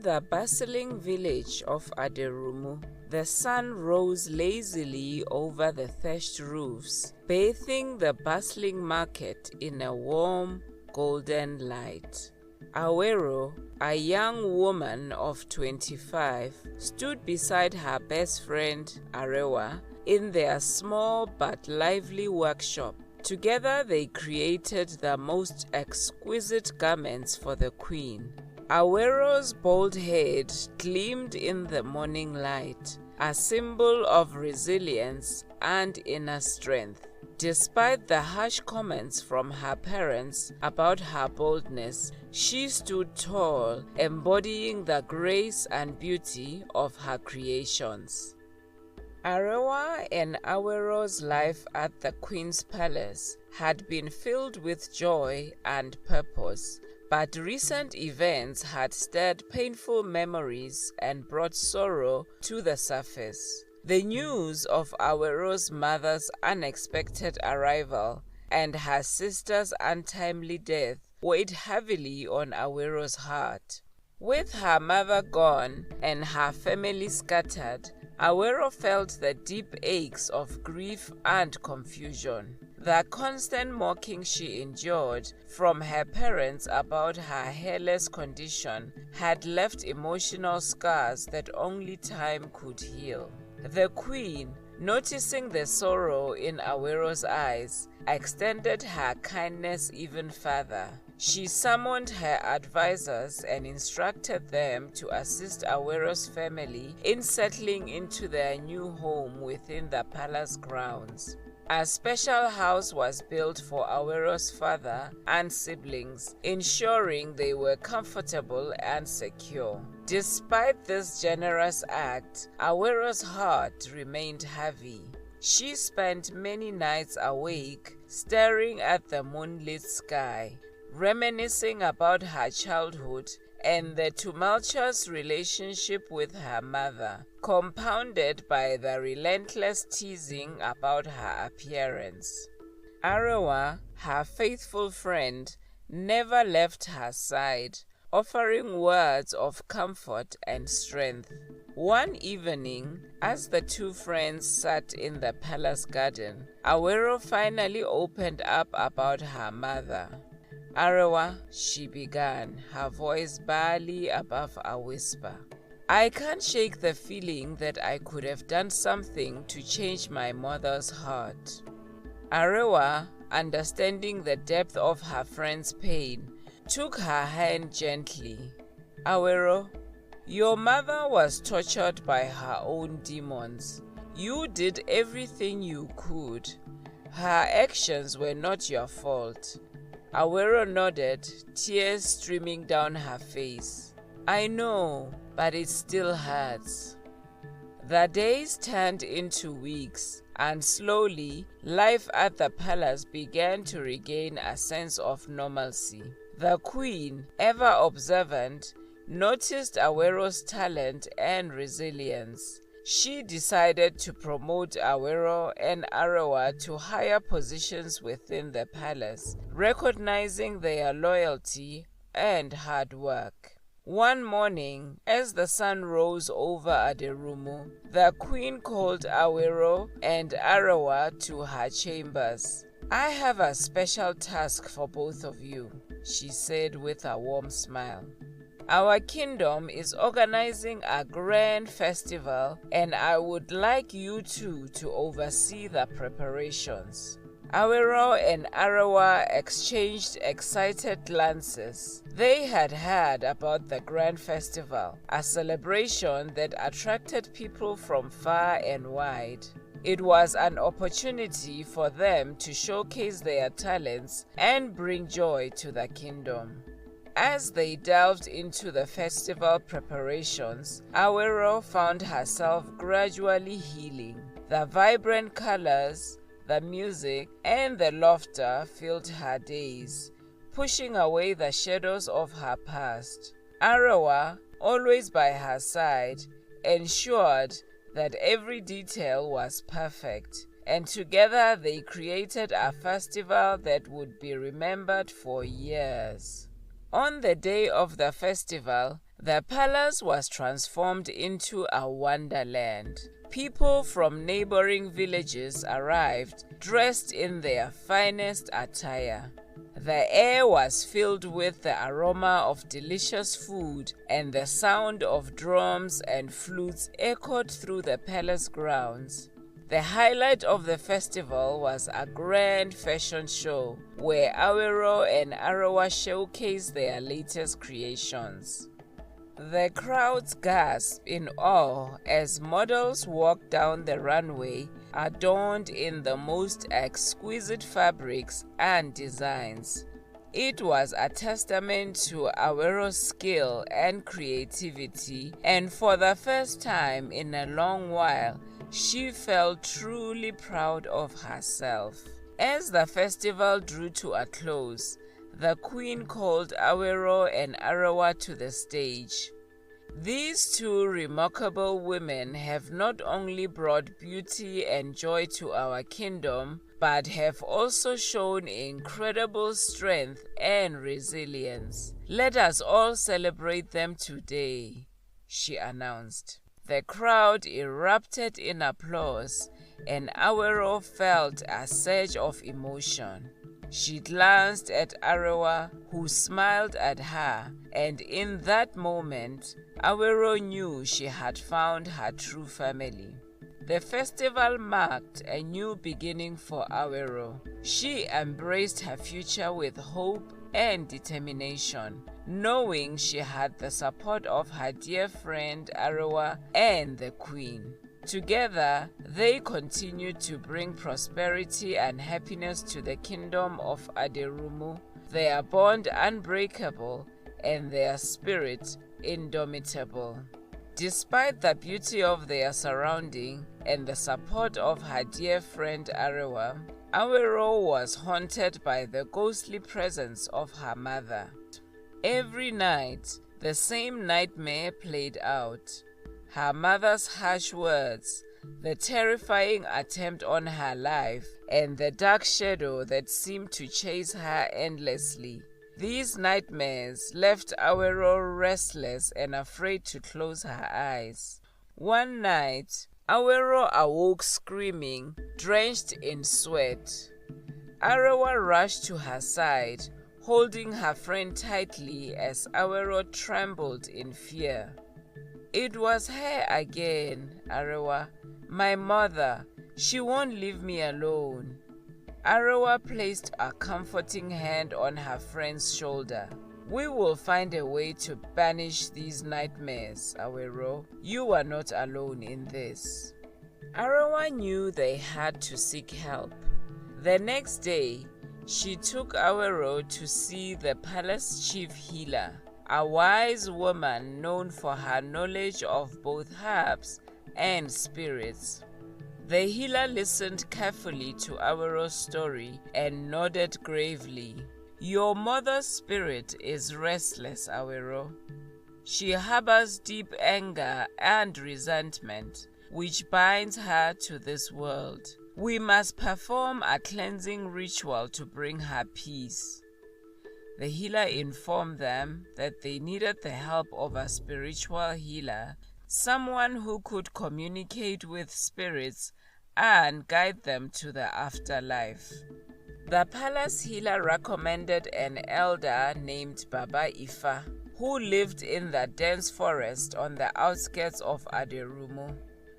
the bustling village of Aderumu, the sun rose lazily over the thatched roofs, bathing the bustling market in a warm, golden light. Awero, a young woman of 25, stood beside her best friend Arewa in their small but lively workshop. Together they created the most exquisite garments for the queen. Awero's bald head gleamed in the morning light, a symbol of resilience and inner strength. Despite the harsh comments from her parents about her baldness, she stood tall, embodying the grace and beauty of her creations. Arewa and Awero's life at the Queen's Palace had been filled with joy and purpose, but recent events had stirred painful memories and brought sorrow to the surface. The news of Awero's mother's unexpected arrival and her sister's untimely death weighed heavily on Awero's heart. With her mother gone and her family scattered, Awero felt the deep aches of grief and confusion. The constant mocking she endured from her parents about her hairless condition had left emotional scars that only time could heal. The queen, noticing the sorrow in Awero's eyes, extended her kindness even further. She summoned her advisors and instructed them to assist Awero's family in settling into their new home within the palace grounds. A special house was built for Awero's father and siblings, ensuring they were comfortable and secure. Despite this generous act, Awero's heart remained heavy. She spent many nights awake, staring at the moonlit sky, reminiscing about her childhood and the tumultuous relationship with her mother, compounded by the relentless teasing about her appearance. Arewa, her faithful friend, never left her side, offering words of comfort and strength. One evening, as the two friends sat in the palace garden, Awero finally opened up about her mother. Arewa, she began, her voice barely above a whisper. I can't shake the feeling that I could have done something to change my mother's heart. Arewa, understanding the depth of her friend's pain, took her hand gently. Awero, your mother was tortured by her own demons. You did everything you could. Her actions were not your fault. Awero nodded, tears streaming down her face. I know, but it still hurts. The days turned into weeks, and slowly, life at the palace began to regain a sense of normalcy. The queen, ever observant, noticed Awero's talent and resilience. She decided to promote Awero and Arewa to higher positions within the palace, recognizing their loyalty and hard work. One morning, as the sun rose over Aderumu, the queen called Awero and Arewa to her chambers. I have a special task for both of you, she said with a warm smile. Our kingdom is organizing a grand festival, and I would like you two to oversee the preparations. Awero and Arewa exchanged excited glances. They had heard about the grand festival, a celebration that attracted people from far and wide. It was an opportunity for them to showcase their talents and bring joy to the kingdom. As they delved into the festival preparations, Awero found herself gradually healing. The vibrant colors, the music, and the laughter filled her days, pushing away the shadows of her past. Arewa, always by her side, ensured that every detail was perfect, and together they created a festival that would be remembered for years. On the day of the festival, The palace was transformed into a wonderland. People from neighboring villages arrived, dressed in their finest attire. The air was filled with the aroma of delicious food, and the sound of drums and flutes echoed through the palace grounds. The highlight of the festival was a grand fashion show where Awero and Arawa showcased their latest creations. The crowds gasped in awe as models walked down the runway, adorned in the most exquisite fabrics and designs. It was a testament to Awero's skill and creativity, and for the first time in a long while, she felt truly proud of herself. As the festival drew to a close, the queen called Awero and Arawa to the stage. These two remarkable women have not only brought beauty and joy to our kingdom, but have also shown incredible strength and resilience. Let us all celebrate them today, she announced. The crowd erupted in applause, and Awero felt a surge of emotion. She glanced at Arawa, who smiled at her, and in that moment, Awero knew she had found her true family. The festival marked a new beginning for Awero. She embraced her future with hope and determination, knowing she had the support of her dear friend Arawa and the Queen. Together, they continued to bring prosperity and happiness to the kingdom of Aderumu, their bond unbreakable and their spirit indomitable. Despite the beauty of their surrounding and the support of her dear friend Arawa, Awero was haunted by the ghostly presence of her mother. Every night, the same nightmare played out. Her mother's harsh words, the terrifying attempt on her life, and the dark shadow that seemed to chase her endlessly. These nightmares left Awero restless and afraid to close her eyes. One night, Awero awoke screaming, drenched in sweat. Arawa rushed to her side, holding her friend tightly as Awero trembled in fear. "It was her again, Arawa. My mother. She won't leave me alone." Arawa placed a comforting hand on her friend's shoulder. "We will find a way to banish these nightmares, Awero. You are not alone in this." Arawa knew they had to seek help. The next day, she took Awero to see the palace chief healer, a wise woman known for her knowledge of both herbs and spirits. The healer listened carefully to Awero's story and nodded gravely. "Your mother's spirit is restless, Awero. She harbors deep anger and resentment, which binds her to this world. We must perform a cleansing ritual to bring her peace." The healer informed them that they needed the help of a spiritual healer, someone who could communicate with spirits and guide them to the afterlife. The palace healer recommended an elder named Baba Ifa, who lived in the dense forest on the outskirts of Aderumu.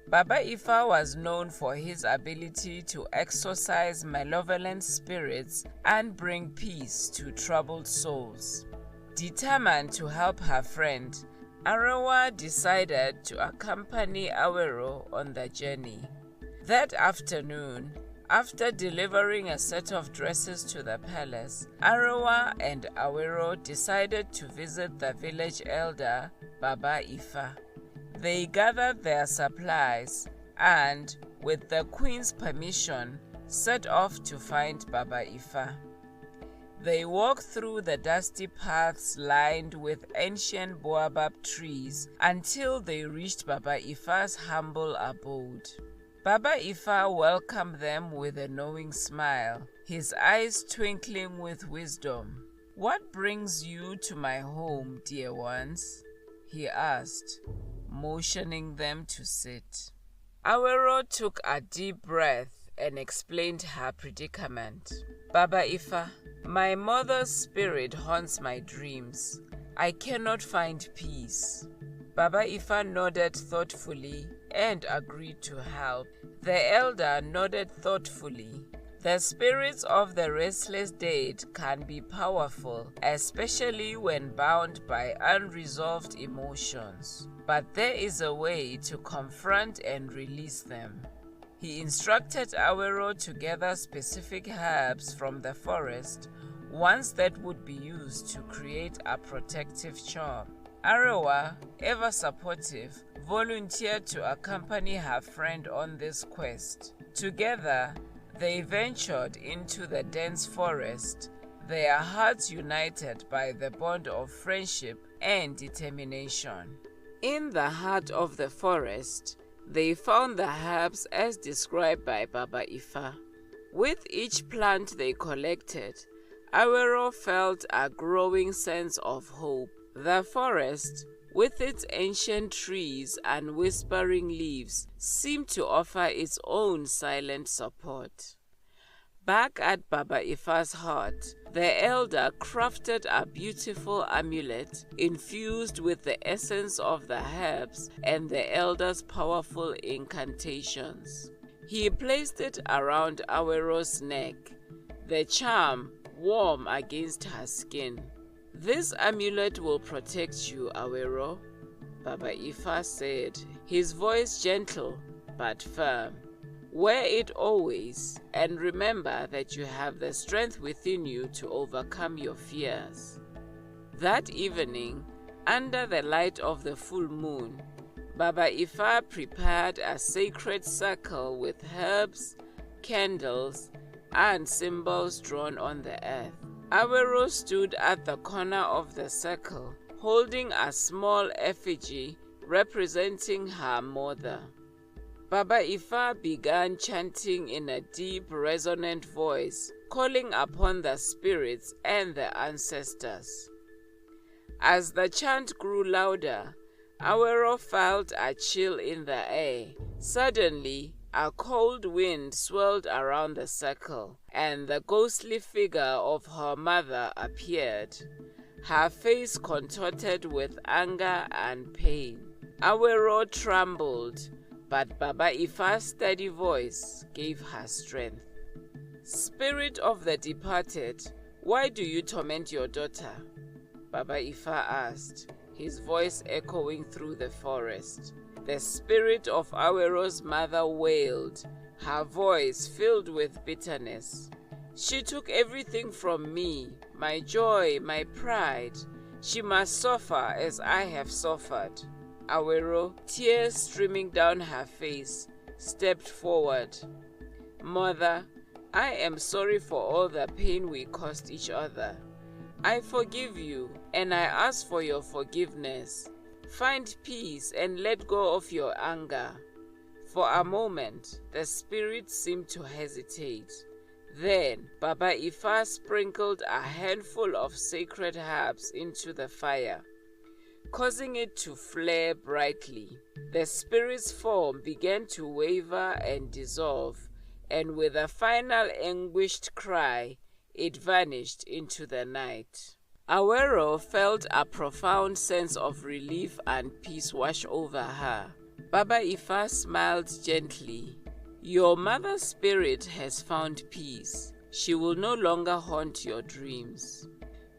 Baba Ifa was known for his ability to exorcise malevolent spirits and bring peace to troubled souls. Determined to help her friend, Arawa decided to accompany Awero on the journey. That afternoon, after delivering a set of dresses to the palace, Arawa and Awero decided to visit the village elder, Baba Ifa. They gathered their supplies and, with the queen's permission, set off to find Baba Ifa. They walked through the dusty paths lined with ancient baobab trees until they reached Baba Ifa's humble abode. Baba Ifa welcomed them with a knowing smile, his eyes twinkling with wisdom. "What brings you to my home, dear ones?" he asked, motioning them to sit. Awero took a deep breath and explained her predicament. Baba Ifa, my mother's spirit haunts my dreams. I cannot find peace. Baba Ifa nodded thoughtfully and agreed to help. The elder nodded thoughtfully. The spirits of the restless dead can be powerful, especially when bound by unresolved emotions. But there is a way to confront and release them. He instructed Awero to gather specific herbs from the forest, ones that would be used to create a protective charm. Arewa, ever supportive, volunteered to accompany her friend on this quest. Together, they ventured into the dense forest, their hearts united by the bond of friendship and determination. In the heart of the forest, they found the herbs as described by Baba Ifa. With each plant they collected, Awero felt a growing sense of hope. The forest, with its ancient trees and whispering leaves, seemed to offer its own silent support. Back at Baba Ifa's hut, the elder crafted a beautiful amulet infused with the essence of the herbs and the elder's powerful incantations. He placed it around Awero's neck, the charm warm against her skin. This amulet will protect you, Awero, Baba Ifa said, his voice gentle but firm. Wear it always, and remember that you have the strength within you to overcome your fears. That evening, under the light of the full moon, Baba Ifa prepared a sacred circle with herbs, candles, and symbols drawn on the earth. Awero stood at the corner of the circle, holding a small effigy representing her mother. Baba Ifa began chanting in a deep, resonant voice, calling upon the spirits and the ancestors. As the chant grew louder, Awero felt a chill in the air. Suddenly, a cold wind swirled around the circle, and the ghostly figure of her mother appeared, her face contorted with anger and pain. Awero trembled, but Baba Ifa's steady voice gave her strength. Spirit of the departed, why do you torment your daughter? Baba Ifa asked, his voice echoing through the forest. The spirit of Awero's mother wailed, her voice filled with bitterness. She took everything from me, my joy, my pride. She must suffer as I have suffered. Awero, tears streaming down her face, stepped forward. Mother, I am sorry for all the pain we caused each other. I forgive you, and I ask for your forgiveness. Find peace and let go of your anger. For a moment, the spirit seemed to hesitate. Then, Baba Ifa sprinkled a handful of sacred herbs into the fire, causing it to flare brightly. The spirit's form began to waver and dissolve, and with a final anguished cry, it vanished into the night. Awero felt a profound sense of relief and peace wash over her. Baba Ifa smiled gently. Your mother's spirit has found peace. She will no longer haunt your dreams.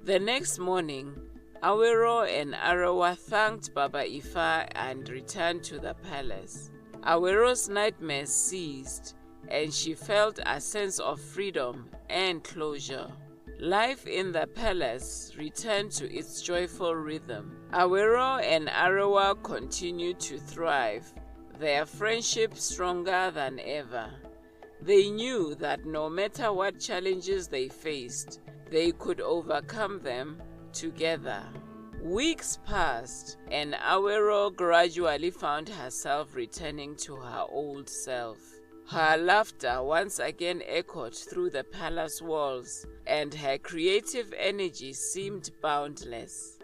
The next morning, Awero and Arewa thanked Baba Ifa and returned to the palace. Awero's nightmares ceased, and she felt a sense of freedom and closure. Life in the palace returned to its joyful rhythm. Awero and Arewa continued to thrive, their friendship stronger than ever. They knew that no matter what challenges they faced, they could overcome them together. Weeks passed, and Awero gradually found herself returning to her old self. Her laughter once again echoed through the palace walls, and her creative energy seemed boundless.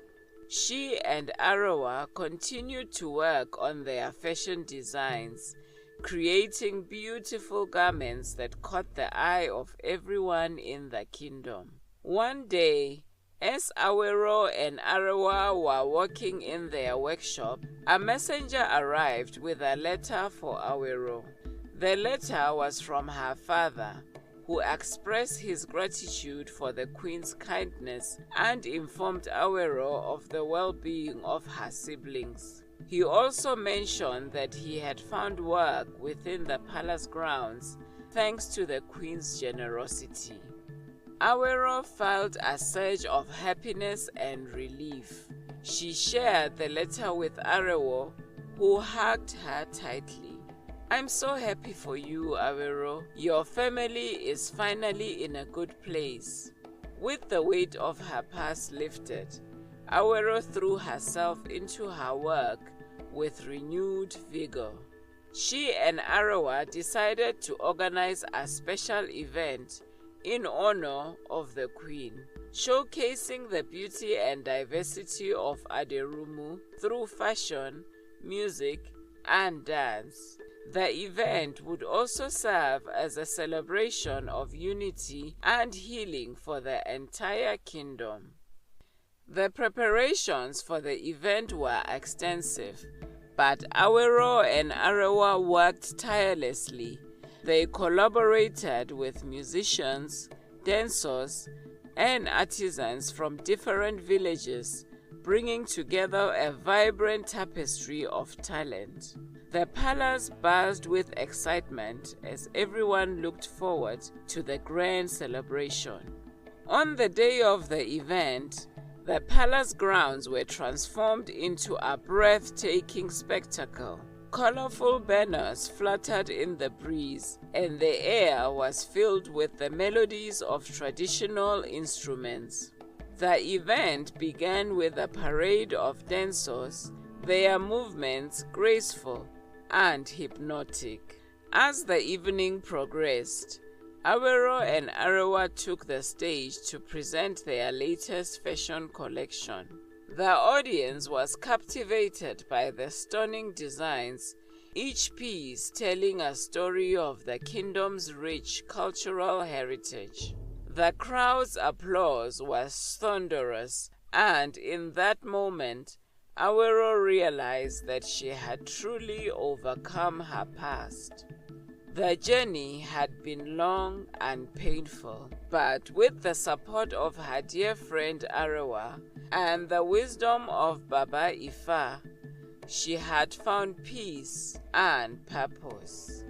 She and Arawa continued to work on their fashion designs, creating beautiful garments that caught the eye of everyone in the kingdom. One day, as Awero and Arawa were working in their workshop, a messenger arrived with a letter for Awero. The letter was from her father, who expressed his gratitude for the queen's kindness and informed Awero of the well-being of her siblings. He also mentioned that he had found work within the palace grounds thanks to the queen's generosity. Awero felt a surge of happiness and relief. She shared the letter with Arewo, who hugged her tightly. "I'm so happy for you, Awero. Your family is finally in a good place." With the weight of her past lifted, Awero threw herself into her work with renewed vigor. She and Arawa decided to organize a special event in honor of the queen, showcasing the beauty and diversity of Aderumu through fashion, music, and dance. The event would also serve as a celebration of unity and healing for the entire kingdom. The preparations for the event were extensive, but Awero and Arawa worked tirelessly. They collaborated with musicians, dancers, and artisans from different villages, bringing together a vibrant tapestry of talent. The palace buzzed with excitement as everyone looked forward to the grand celebration. On the day of the event, the palace grounds were transformed into a breathtaking spectacle. Colorful banners fluttered in the breeze, and the air was filled with the melodies of traditional instruments. The event began with a parade of dancers, their movements graceful and hypnotic. As the evening progressed, Awero and Arawa took the stage to present their latest fashion collection. The audience was captivated by the stunning designs, each piece telling a story of the kingdom's rich cultural heritage. The crowd's applause was thunderous, and in that moment, Awero realized that she had truly overcome her past. The journey had been long and painful, but with the support of her dear friend Arawa and the wisdom of Baba Ifa, she had found peace and purpose.